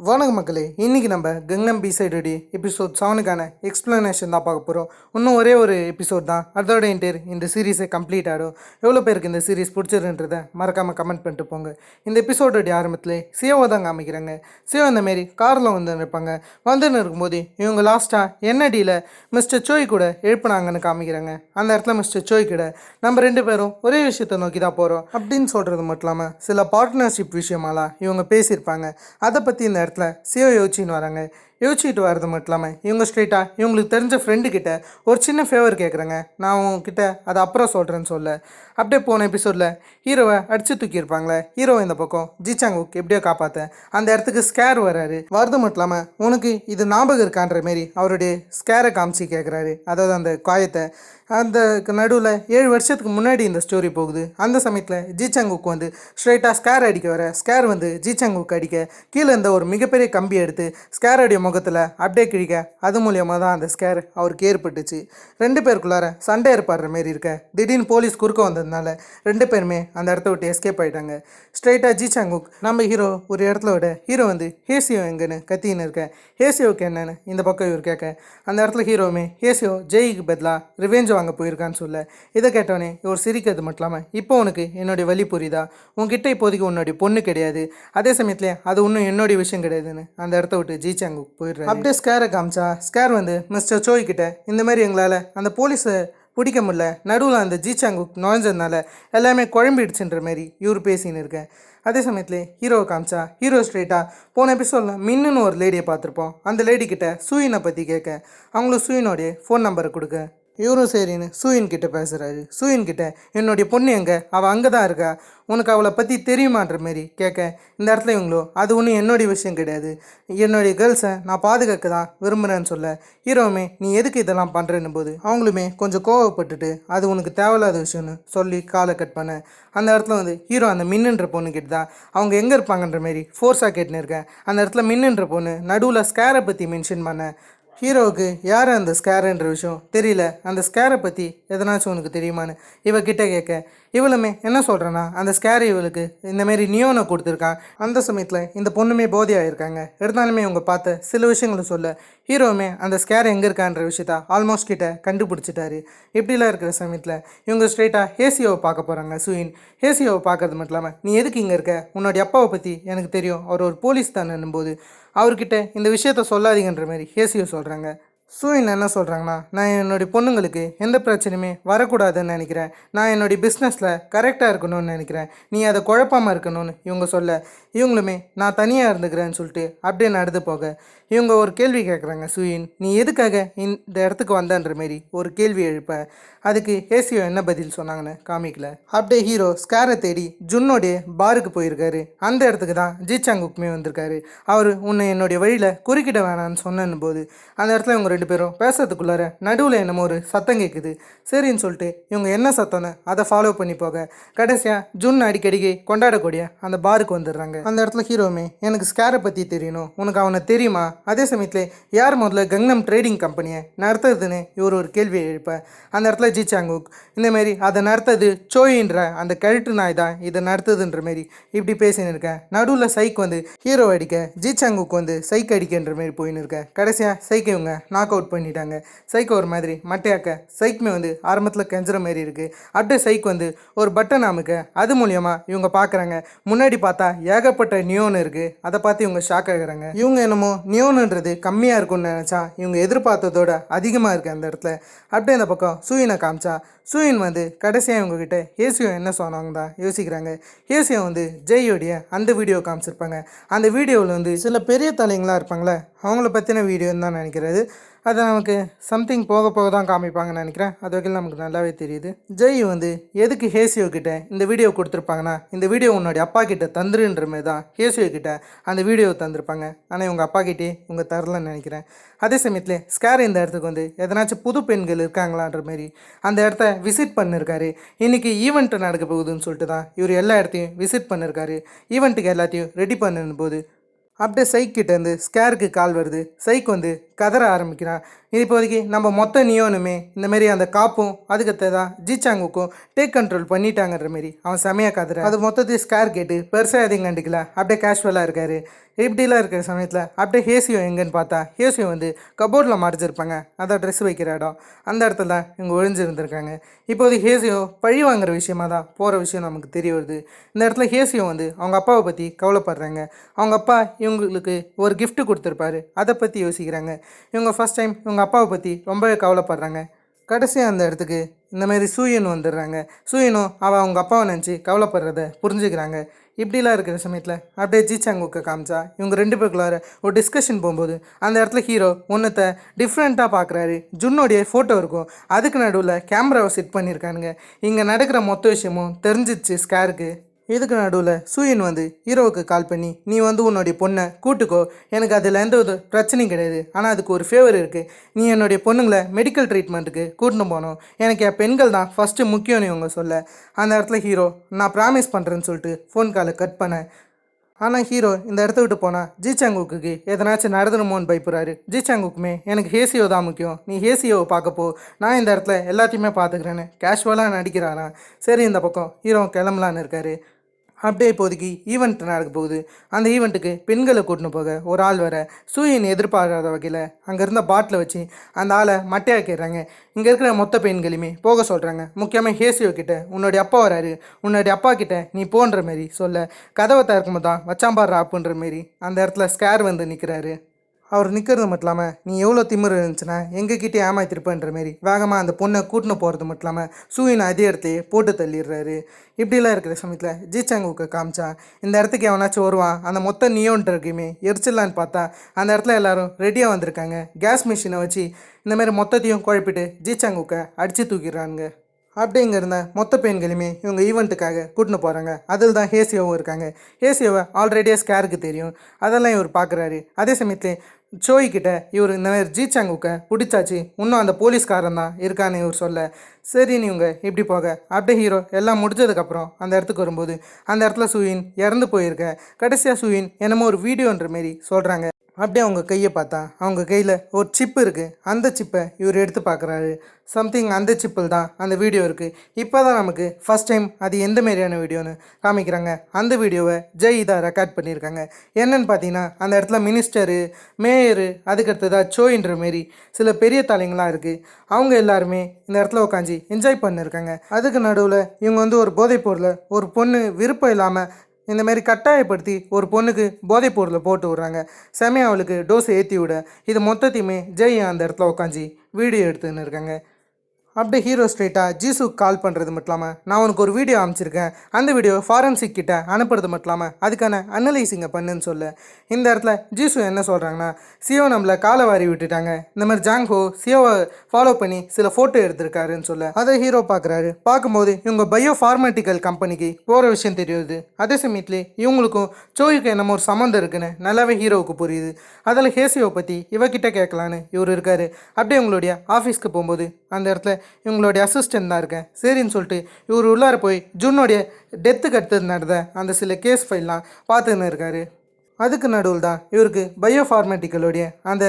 வணக்கம் மக்களே, இன்றைக்கி நம்ம கங்னம் பி-சைடு எபிசோட் 7க்கான எக்ஸ்ப்ளனேஷன் தான் பார்க்க போகிறோம். இன்னும் ஒரே ஒரு எபிசோட் தான், அதோட இந்த சீரீஸை கம்ப்ளீட் ஆகிடும். எவ்வளோ பேருக்கு இந்த சீரீஸ் பிடிச்சிருன்றதை மறக்காமல் கமெண்ட் பண்ணிட்டு போங்க. இந்த எபிசோடோடைய ஆரம்பத்தில் சியோவை தான் காமிக்கிறாங்க. சியோ இந்தமாரி காரில் வந்து நிற்பாங்க. வந்துன்னு இருக்கும்போது இவங்க லாஸ்ட்டாக என்னடியில் மிஸ்டர் சோய் கூட எழுப்பினாங்கன்னு காமிக்கிறாங்க. அந்த இடத்துல மிஸ்டர் சோய் கூட நம்ம ரெண்டு பேரும் ஒரே விஷயத்தை நோக்கி தான் போகிறோம் அப்படின்னு சொல்கிறது மட்டும் இல்லாமல் சில பார்ட்னர்ஷிப் விஷயமாலாம் இவங்க பேசியிருப்பாங்க. அதை பற்றி இந்த இடத்துல சியோ யோசிச்சுன்னு வராங்க. யோசிச்சுட்டு வர்றது மட்டும் இல்லாமல் இவங்க ஸ்ட்ரெயிட்டாக இவங்களுக்கு தெரிஞ்ச ஃப்ரெண்டுக்கிட்ட ஒரு சின்ன ஃபேவர் கேட்குறாங்க. நான் உங்ககிட்ட அதை அப்புறம் சொல்கிறேன்னு சொல்ல அப்படியே போன எபிசோடில் ஹீரோவை அடிச்சு தூக்கியிருப்பாங்களே, ஹீரோ இந்த பக்கம் ஜிச்சாங்குக் எப்படியோ காப்பாற்ற அந்த இடத்துக்கு ஸ்கேர் வராரு. வரது மட்டும் இல்லாமல் உனக்கு இது ஞாபகம் இருக்கான்ற மாரி அவருடைய ஸ்கேரை காமிச்சு கேட்குறாரு. அதாவது அந்த காயத்தை அந்த நடுவில் 7 வருஷத்துக்கு முன்னாடி இந்த ஸ்டோரி போகுது. அந்த சமயத்தில் ஜிச்சாங்குக் வந்து ஸ்ட்ரெயிட்டாக ஸ்கேர் அடிக்க வர ஸ்கேர் வந்து ஜிச்சாங்குக் அடிக்க கீழே இருந்த ஒரு மிகப்பெரிய கம்பி எடுத்து ஸ்கேரோடைய முகத்தில் அப்படியே கிழிக்க அது மூலியமாக தான் அந்த ஸ்கேர் அவருக்கு ஏற்பட்டுச்சு. ரெண்டு பேருக்குள்ளார சண்டை ஏற்படுற மாரி இருக்க திடீர்னு போலீஸ் குறுக்க வந்ததுனால ரெண்டு பேருமே அந்த இடத்த விட்டு எஸ்கேப் ஆகிட்டாங்க. ஸ்ட்ரெயிட்டாக ஜிச்சாங்குக் நம்ம ஹீரோ ஒரு இடத்துல விட ஹீரோ வந்து ஹேசியோ எங்கன்னு கத்தின்னு இருக்க ஹேசியோவுக்கு என்னன்னு இந்த பக்கம் இவர் கேட்க அந்த இடத்துல ஹீரோவுமே ஹேசியோ ஜெய்க்கு பதிலாக ரிவெஞ்ச் வாங்க போயிருக்கான்னு சொல்ல இதை கேட்டவனே இவர் சிரிக்கிறது மட்டும் இல்லாமல் இப்போ உனக்கு என்னுடைய வழி புரியுதா, உங்ககிட்ட இப்போதைக்கு உன்னுடைய பொண்ணு கிடையாது, அதே சமயத்தில் அது ஒன்றும் என்னுடைய விஷயம் கிடையாதுன்னு அந்த இடத்த விட்டு ஜிச்சாங்குக் போயிடுறாரு. அப்படியே ஸ்கேரை காமிச்சா ஸ்கேர் வந்து மிஸ்டர் சோய் கிட்ட இந்த மாதிரி எங்களால் அந்த போலீஸை பிடிக்க முடியல, நடுவில் அந்த ஜிச்சாங்குக் நுழைஞ்சதுனால எல்லாமே குழம்பிடுச்சுன்ற மாதிரி இவர் பேசின்னு இருக்கேன். அதே சமயத்தில் ஹீரோவை காமிச்சா ஹீரோ ஸ்ட்ரெயிட்டாக போன எபிசோடில் மின்னுன்னு ஒரு லேடியை பார்த்துருப்போம். அந்த லேடிக்கிட்ட சூயினை பற்றி கேட்க அவங்களும் சூயினோடைய ஃபோன் நம்பரை கொடுக்க இவரும் சரின்னு சூயின் கிட்ட பேசுகிறாரு. சூயின் கிட்ட என்னுடைய பொண்ணு எங்கே, அவள் அங்கே தான் இருக்கா, உனக்கு அவளை பற்றி தெரியுமான்ற மாரி கேட்க இந்த இடத்துல இவங்களோ அது ஒன்றும் என்னுடைய விஷயம் கிடையாது, என்னுடைய கேர்ள்ஸை நான் பாதுகாக்க தான் விரும்புகிறேன்னு சொல்ல ஹீரோவுமே நீ எதுக்கு இதெல்லாம் பண்ணுறேன்னு போது அவங்களுமே கொஞ்சம் கோவப்பட்டுட்டு அது உனக்கு தேவையில்லாத விஷயம்னு சொல்லி காலை கட் பண்ண அந்த இடத்துல வந்து ஹீரோ அந்த மின்னுன்ற பொண்ணு கிட்ட தான் அவங்க எங்கே இருப்பாங்கன்ற மாரி ஃபோர்ஸாக கேட்டுன்னு இருக்கேன். அந்த இடத்துல மின்னுன்ற பொண்ணு நடுவில் ஸ்கேரை பற்றி மென்ஷன் பண்ண ஹீரோவுக்கு யார் அந்த ஸ்கேருன்ற விஷயம் தெரியல, அந்த ஸ்கேரை பற்றி எதனாச்சும் உனக்கு தெரியுமான்னு இவகிட்ட கேட்க இவளுமே என்ன சொல்கிறேன்னா அந்த ஸ்கேர் இவளுக்கு இந்தமாரி நியோனை கொடுத்துருக்கான். அந்த சமயத்தில் இந்த பொண்ணுமே போதையாகிருக்காங்க. இருந்தாலுமே இவங்க பார்த்த சில விஷயங்களை சொல்ல ஹீரோவுமே அந்த ஸ்கேர் எங்கே இருக்கான்ற விஷயத்த ஆல்மோஸ்ட் கிட்ட கண்டுபிடிச்சிட்டாரு. இப்படிலாம் இருக்கிற சமயத்தில் இவங்க ஸ்ட்ரெயிட்டாக ஹேசியோவை பார்க்க போகிறாங்க. சூயின் ஹேசியோவை பார்க்கறது மட்டும் இல்லாமல் நீ எதுக்கு இங்கே இருக்க, உன்னோடைய அப்பாவை பற்றி எனக்கு தெரியும், அவர் ஒரு போலீஸ் தானேன்னும் போது அவர்கிட்ட இந்த விஷயத்த சொல்லாதீங்கன்ற மாதிரி ஹேசியோ சொல்கிறாங்க. சூயின் என்ன சொல்கிறாங்கன்னா நான் என்னுடைய பொண்ணுங்களுக்கு எந்த பிரச்சனையுமே வரக்கூடாதுன்னு நினைக்கிறேன், நான் என்னுடைய பிஸ்னஸில் கரெக்டாக இருக்கணும்னு நினைக்கிறேன், நீ அதை குழப்பாமல் இருக்கணும்னு இவங்க சொல்ல இவங்களுமே நான் தனியாக இருந்துக்கிறேன்னு சொல்லிட்டு அப்படியே நடந்து போக இவங்க ஒரு கேள்வி கேட்குறாங்க. சூயின் நீ எதுக்காக இந்த இடத்துக்கு வந்தன்ற மாரி ஒரு கேள்வி எழுப்ப அதுக்கு ஹேசியோ என்ன பதில் சொன்னாங்கன்னு காமிக்கல. அப்படியே ஹீரோ ஸ்கேரை தேடி ஜுன்னோடைய பாருக்கு போயிருக்காரு. அந்த இடத்துக்கு தான் ஜிச்சாங்குக்குமே வந்திருக்காரு. அவர் உன்னை என்னுடைய வழியில் குறுக்கிட வேணான்னு சொன்னன்னு போது அந்த இடத்துல இவங்க ரெண்டு பேரும் பேசுறதுக்குள்ளார நடுவில் என்னமோ ஒரு சத்தம் கேட்குது. சரின்னு சொல்லிட்டு இவங்க என்ன சத்தம்னு அதை ஃபாலோ பண்ணி போக கடைசியாக ஜுன் அடிக்கடிக்கு கொண்டாடக்கூடிய அந்த பாருக்கு வந்துடுறாங்க. அந்த இடத்துல ஹீரோவுமே எனக்கு ஸ்கேரை பற்றி தெரியணும், உனக்கு அவனை தெரியுமா, அதே சமயத்தில் யார் முதல்ல கங்னம் ட்ரேடிங் கம்பெனியை நடத்துறதுன்னு இவர் ஒரு கேள்வியை எழுப்ப அந்த இடத்துல ஜிச்சாங்குக் இந்தமாரி அதை நடத்தது சோயின்ற அந்த கழுட்டு நாய் தான் இதை நடத்துதுன்ற மாரி இப்படி பேசின்னு இருக்கேன். நடுவில் சைக் வந்து ஹீரோ அடிக்க ஜிச்சாங்குக் வந்து சைக் அடிக்கன்ற மாரி போயின்னு இருக்கேன். கடைசியாக சைக்கை இவங்க நாக் அவுட் பண்ணிட்டாங்க. சைக்கை ஒரு மாதிரி மட்டையாக்க சைக்குமே வந்து ஆரம்பத்தில் கெஞ்சுற மாரி இருக்குது. அப்படியே சைக் வந்து ஒரு பட்டன் அமுக்க அது மூலியமாக இவங்க பார்க்குறாங்க. முன்னாடி பார்த்தா ஏகப்பட்ட நியோன் இருக்குது. அதை பார்த்து இவங்க ஷாக் ஆகுறாங்க. இவங்க என்னமோ நியோனுன்றது கம்மியாக இருக்கும்னு நினச்சா இவங்க எதிர்பார்த்ததோட அதிகமாக இருக்குது அந்த இடத்துல. அப்படியே அந்த பக்கம் சூயினை காமிச்சா சூயின் வந்து கடைசியாக இவங்ககிட்ட ஹேசியோ என்ன சொன்னாங்க தான் யோசிக்கிறாங்க. ஹேசியோ வந்து ஜெய்யோடைய அந்த வீடியோ காமிச்சிருப்பாங்க. அந்த வீடியோவில் வந்து சில பெரிய தலைங்களாக இருப்பாங்களே அவங்கள பற்றின வீடியோன்னு தான் நினைக்கிறது. அதை நமக்கு சம்திங் போக போக தான் காமிப்பாங்கன்னு நினைக்கிறேன். அது வகையில் நமக்கு நல்லாவே தெரியுது. ஜெய் வந்து எதுக்கு ஹேசியோ கிட்ட இந்த வீடியோ கொடுத்துருப்பாங்கன்னா இந்த வீடியோ உன்னோடைய அப்பா கிட்ட தந்துருன்ற மாதிரி தான் ஹேசியோ கிட்ட அந்த வீடியோ தந்திருப்பாங்க. ஆனால் இவங்க அப்பா கிட்டே இவங்க தரலன்னு நினைக்கிறேன். அதே சமயத்தில் ஸ்கேர் இந்த இடத்துக்கு வந்து எதனாச்சும் புது பெண்கள் இருக்காங்களான்ற மாதிரி அந்த இடத்த விசிட் பண்ணிருக்காரு. இன்றைக்கி ஈவெண்ட் நடக்க போகுதுன்னு சொல்லிட்டு தான் இவர் எல்லா இடத்தையும் விசிட் பண்ணிருக்காரு. ஈவெண்ட்டுக்கு எல்லாத்தையும் ரெடி பண்ணும் போது அப்படியே சைக்கிட்டேருந்து ஸ்கேருக்கு கால் வருது. சைக் வந்து கதற ஆரம்பிக்கிறான். இப்போதைக்கு நம்ம மொத்த நியோனுமே இந்தமாரி அந்த காப்பும் அதுக்கத்தை தான் ஜிச்சாங்குக்கும் டேக் கண்ட்ரோல் பண்ணிட்டாங்கன்ற மாரி அவன் செமையாக கதற அது மொத்தத்தையும் ஸ்கேர் கேட்டு பெருசாக எதையும் கண்டுக்கல. அப்படியே கேஷுவலாக இருக்கார். இப்படிலாம் இருக்கிற சமயத்தில் அப்படியே ஹேசியோ எங்கன்னு பார்த்தா ஹேசியோ வந்து கபோர்டில் மறைஞ்சிருப்பாங்க, அதான் ட்ரெஸ் வைக்கிற இடம். அந்த இடத்துல தான் இவங்க ஒழிஞ்சிருந்திருக்காங்க. இப்போது ஹேசியோ பழி வாங்குற விஷயமா தான் போகிற விஷயம் நமக்கு தெரிய வருது. இந்த இடத்துல ஹேசியோ வந்து அவங்க அப்பாவை பற்றி கவலைப்படுறாங்க. அவங்க அப்பா இவங்களுக்கு ஒரு gift கொடுத்துருப்பாரு, அதை பற்றி யோசிக்கிறாங்க. இவங்க ஃபஸ்ட் டைம் இவங்க அப்பாவை பற்றி ரொம்பவே கவலைப்படுறாங்க. கடைசியாக அந்த இடத்துக்கு இந்தமாரி சூயன் வந்துடுறாங்க. சூயனும் அவள் அவங்க அப்பாவை நினச்சி கவலைப்படுறத புரிஞ்சுக்கிறாங்க. இப்படிலாம் இருக்கிற சமயத்தில் அப்படியே ஜிசாங்குக்கு காமிச்சா இவங்க ரெண்டு பேருக்குள்ளார ஒரு டிஸ்கஷன் போகும்போது அந்த இடத்துல ஹீரோ ஒன்றத்தை டிஃப்ரெண்ட்டாக பார்க்குறாரு. ஜுன்னோடைய ஃபோட்டோ இருக்கும், அதுக்கு நடுவில் கேமராவை செட் பண்ணியிருக்கானுங்க. இங்கே நடக்கிற மொத்த விஷயமும் தெரிஞ்சிச்சு ஸ்கேருக்கு. இதுக்கு நடுவில் சூயன் வந்து ஹீரோவுக்கு கால் பண்ணி, நீ வந்து உன்னுடைய பொண்ணை கூட்டுக்கோ, எனக்கு அதில் எந்த ஒரு பிரச்சனையும் கிடையாது, ஆனால் அதுக்கு ஒரு ஃபேவர் இருக்குது, நீ என்னுடைய பொண்ணுங்களை மெடிக்கல் ட்ரீட்மெண்ட்டுக்கு கூட்டின்னு போகணும், எனக்கு என் பெண்கள் தான் ஃபஸ்ட்டு முக்கியம்னு இவங்க சொல்ல. அந்த இடத்துல ஹீரோ நான் ப்ராமிஸ் பண்ணுறேன்னு சொல்லிட்டு ஃபோன் காலை கட் பண்ணேன். ஆனால் ஹீரோ இந்த இடத்த விட்டு போனால் ஜிசாங்குக்கு எதனாச்சும் நடந்துடுமோன்னு பயப்படுறாரு. ஜிசாங்குக்குமே எனக்கு ஹேசியோ தான் முக்கியம், நீ ஹேசியோவை பார்க்கப்போ, நான் இந்த இடத்துல எல்லாத்தையுமே பார்த்துக்கிறேன்னு கேஷுவலாக நடிக்கிறாராம். சரி, இந்த பக்கம் ஹீரோ கிளம்பலான்னு இருக்காரு. அப்படியே இப்போதைக்கு ஈவெண்ட் நடக்க போகுது. அந்த ஈவெண்ட்டுக்கு பெண்களை கூட்டின்னு போக ஒரு ஆள் வர சூயன் எதிர்பாராத வகையில் அங்கே இருந்த பாட்டில் வச்சு அந்த ஆளை மட்டையாக்கிடுறாங்க. இங்கே இருக்கிற மொத்த பெண்களையுமே போக சொல்கிறாங்க. முக்கியமாக ஹேசியோ கிட்ட உன்னுடைய அப்பா வராரு, உன்னுடைய அப்பா கிட்ட நீ போன்ற மாரி சொல்ல, கதவை திறக்கும்போது தான் வச்சாம்பாடுற அப்புன்ற மாரி அந்த இடத்துல ஸ்கேர் வந்து நிற்கிறாரு. அவர் நிற்கிறது மட்டும் இல்லாமல் நீ எவ்வளோ திமிரு இருந்துச்சுன்னா எங்ககிட்டே ஏமாத்திருப்பேன்ற மாரி வேகமாக அந்த பொண்ணை கூட்டின்னு போகிறது மட்டும் இல்லாமல் சூயின் அதே இடத்தையே போட்டு தள்ளிடுறாரு. இப்படிலாம் இருக்கிற சமயத்தில் ஜிசாங்குக்கு காமிச்சா இந்த இடத்துக்கு எவனாச்சும் வருவான், அந்த மொத்த நியோன்ட்டு இருக்குமே எரிச்சிடலான்னு பார்த்தா அந்த இடத்துல எல்லாரும் ரெடியாக வந்திருக்காங்க. கேஸ் மிஷினை வச்சு இந்தமாரி மொத்தத்தையும் குழப்பிட்டு ஜிசாங்குக்கை அடித்து தூக்கிடுறாங்க. அப்படியே இங்கே இருந்த மொத்த பெண்களுமே இவங்க ஈவெண்ட்டுக்காக கூட்டின்னு போகிறாங்க. அதில் தான் ஹேசியோவும் இருக்காங்க. ஹேசியோவை ஆல்ரெடியே ஸ்கேருக்கு தெரியும், அதெல்லாம் இவர் பார்க்குறாரு. அதே சமயத்தில் சோய்கிட்ட இவர் இந்த மாதிரி ஜிசாங்குக்கை பிடிச்சாச்சு, இன்னும் அந்த போலீஸ்காரன் தான் இருக்கான்னு இவர் சொல்ல, சரின்னு இவங்க இப்படி போக அப்படியே ஹீரோ எல்லாம் முடிஞ்சதுக்கப்புறம் அந்த இடத்துக்கு வரும்போது அந்த இடத்துல சூயின் இறந்து போயிருக்க. கடைசியாக சூயின் என்னமோ ஒரு வீடியோன்ற மாரி சொல்கிறாங்க. அப்படியே அவங்க கையை பார்த்தா அவங்க கையில் ஒரு சிப்பு இருக்குது. அந்த சிப்பை இவர் எடுத்து பார்க்குறாரு. சம்திங் அந்த சிப்பில் தான் அந்த வீடியோ இருக்குது. இப்போ தான் நமக்கு ஃபஸ்ட் டைம் அது எந்த மாரியான வீடியோன்னு காமிக்கிறாங்க. அந்த வீடியோவை ஜெய் தான் ரெக்கார்ட் பண்ணியிருக்காங்க. என்னென்னு பார்த்தீங்கன்னா அந்த இடத்துல மினிஸ்டரு, மேயரு, அதுக்கடுத்ததாக சோயின்ற மாரி சில பெரிய தலைங்களாம் இருக்குது. அவங்க எல்லாருமே இந்த இடத்துல உட்காந்து என்ஜாய் பண்ணியிருக்காங்க. அதுக்கு நடுவில் இவங்க வந்து ஒரு போதைப் பொருளை ஒரு பொண்ணு விருப்பம் இல்லாமல் இந்தமாரி கட்டாயப்படுத்தி ஒரு பொண்ணுக்கு போதைப் பொருளை போட்டு விட்றாங்க. செமையாக அவளுக்கு டோஸை ஏற்றி விட இது மொத்தத்தையுமே ஜெய் அந்த இடத்துல உட்காந்து வீடியோ எடுத்துன்னு இருக்காங்க. அப்படியே ஹீரோ ஸ்ட்ரெயிட்டாக ஜீசுக்கு கால் பண்ணுறது மட்டும் இல்லாமல் நான் உனக்கு ஒரு வீடியோ அமைச்சிருக்கேன், அந்த வீடியோ ஃபாரன்சிக் கிட்ட அனுப்புறது மட்டும் இல்லாமல் அதுக்கான அனலைசிங்கை பண்ணுன்னு சொல்ல, இந்த இடத்துல ஜீசு என்ன சொல்கிறாங்கன்னா சியோ நம்மளை காலை வாரி விட்டுட்டாங்க, இந்த மாதிரி ஜாங்ஹோ சியோவை ஃபாலோ பண்ணி சில ஃபோட்டோ எடுத்திருக்காருன்னு சொல்ல, அதை ஹீரோ பார்க்குறாரு. பார்க்கும்போது இவங்க பயோ ஃபார்மேட்டிக்கல் கம்பெனிக்கு போகிற விஷயம் தெரியுது. அதே சமயத்துலேயே இவங்களுக்கும் சோய்க்கு என்னமோ ஒரு சம்மந்தம் இருக்குன்னு நல்லாவே ஹீரோவுக்கு புரியுது. அதில் ஹேசியோவை பற்றி இவகிட்ட கேட்கலான்னு இவர் இருக்காரு. அப்படியே உங்களுடைய ஆஃபீஸ்க்கு போகும்போது அந்த இடத்துல இவங்களுடைய அசிஸ்டன்ட் தான் இருக்கேன் சரின்னு சொல்லிட்டு இவர் உள்ளார போய் ஜுன்னோடைய டெத்துக்கு அடுத்தது நடந்த அந்த சில கேஸ் ஃபைல்லாம் பார்த்துன்னு இருக்காரு. அதுக்கு நடுவில் தான் இவருக்கு பயோ ஃபார்மேட்டிக்கலோடைய அந்த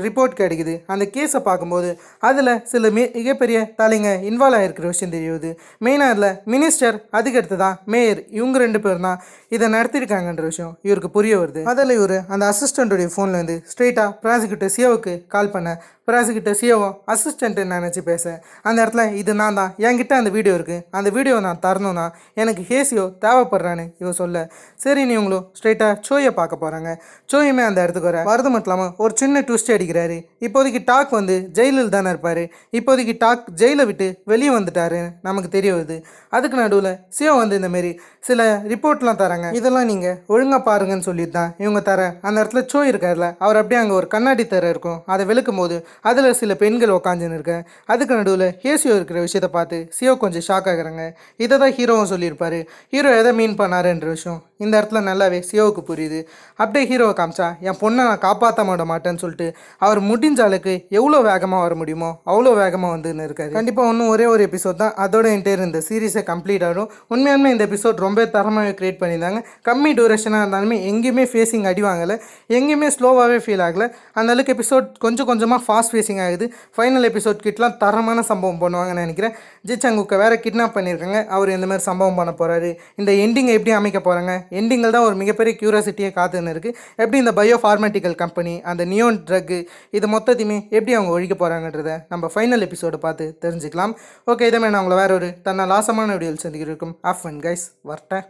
ரிப்போர்ட் கிடைக்குது. அந்த கேஸை பார்க்கும்போது அதில் சில மிகப்பெரிய தலைங்க இன்வால்வ் ஆகிருக்கிற விஷயம் தெரியுது. மெயினாக அதில் மினிஸ்டர், அதுக்கடுத்து தான் மேயர், இவங்க ரெண்டு பேர் தான் இதை நடத்திருக்காங்கன்ற விஷயம் இவருக்கு புரிய வருது. அதில் இவர் அந்த அசிஸ்டண்ட்டுடைய ஃபோன்லேருந்து ஸ்ட்ரெயிட்டாக ப்ராசிக்யூட்டர் சியோவுக்கு கால் பண்ண, ப்ராசிக்யூட்டர் சியோவும் அசிஸ்டண்ட்டு நினச்சி பேச, அந்த இடத்துல இது நான் தான், என்கிட்ட அந்த வீடியோ இருக்குது, அந்த வீடியோ நான் தரணும்னா எனக்கு ஹேசியோ தேவைப்படுறான்னு இவன் சொல்ல, சரி நீ இவங்களும் ஸ்ட்ரெயிட்டாக சோயை பார்க்க போகிறாங்க. சோயுமே அந்த இடத்துக்கு வரது மட்டும் இல்லாமல் ஒரு சின்ன ட்விஸ்ட் அடிக்கிறாரு. இப்போதைக்கு டாக் வந்து ஜெயிலில் தானே இருப்பார், இப்போதைக்கு டாக் ஜெயிலை விட்டு வெளியே வந்துட்டாரு நமக்கு தெரிய வருது. அதுக்கு நடுவில் சியோ வந்து இந்தமாரி சில ரிப்போர்ட்லாம் தராங்க, இதெல்லாம் நீங்கள் ஒழுங்காக பாருங்கன்னு சொல்லிட்டு தான் இவங்க தர. அந்த இடத்துல சோ இருக்கார்ல, அவர் அப்படியே அங்கே ஒரு கண்ணாடி தர இருக்கும், அதை வெளுக்கும் போது அதில் சில பெண்கள் உக்காந்துன்னு இருக்க. அதுக்கு நடுவில் ஹேசியோ இருக்கிற விஷயத்தை பார்த்து சியோ கொஞ்சம் ஷாக் ஆகுறாங்க. இதை தான் ஹீரோவும் சொல்லியிருப்பார். ஹீரோ எதை மீன் பண்ணாருன்ற விஷயம் இந்த இடத்துல நல்லாவே சியோவுக்கு புரியுது. அப்படியே ஹீரோவை காமிச்சா என் பொண்ணை நான் காப்பாற்ற மாட்டேன்னு சொல்லிட்டு அவர் முடிஞ்ச அளவுக்கு எவ்வளோ வேகமாக வர முடியுமோ அவ்வளோ வேகமாக வந்துன்னு இருக்காரு. கண்டிப்பாக இன்னும் ஒரே ஒரு எபிசோட் தான், அதோட என்டையர் இந்த சீரீஸை கம்ப்ளீட் ஆகிடும். உண்மையாலுமே இந்த எபிசோட் ரொம்ப தரமாகவே க்ரியேட் பண்ணியிருந்தாங்க. கம்மி டூரேஷனாக இருந்தாலுமே எங்கேயுமே ஃபேஸிங் அடி வாங்கலை, எங்கேயுமே ஸ்லோவாகவே ஃபீல் ஆகலை. அந்த அளவுக்கு எபிசோட் கொஞ்சம் கொஞ்சமாக ஃபாஸ்ட் ஃபேஸிங் ஆகுது. ஃபைனல் எபிசோட் கிட்டலாம் தரமான சம்பவம் பண்ணுவாங்கன்னு நினைக்கிறேன். ஜிச்சாங்குக்கை வேறு கிட்னாப் பண்ணியிருக்காங்க, அவர் இந்த மாதிரி சம்பவம் பண்ண போகிறாரு. இந்த எண்டிங்கை எப்படி அமைக்க போகிறாங்க, எண்டிங்கில் தான் ஒரு மிகப்பெரிய க்யூரியாசிட்டியே காத்துன்னு இருக்குது. எப்படி இந்த பயோ ஃபார்மேட்டிக்கல் கம்பெனி, அந்த நியோன் ட்ரக்கு, இது மொத்தத்தையுமே எப்படி அவங்க ஒழிக்க போகிறாங்கன்றதை நம்ம ஃபைனல் எபிசோடு பார்த்து தெரிஞ்சுக்கலாம். ஓகே, இதே மாதிரி நான் உங்களை வேறு ஒரு லாசமான வீடியோவில் சந்திக்கிறோம். ஆஃப் அண்ட் கைஸ் வரட்டேன்.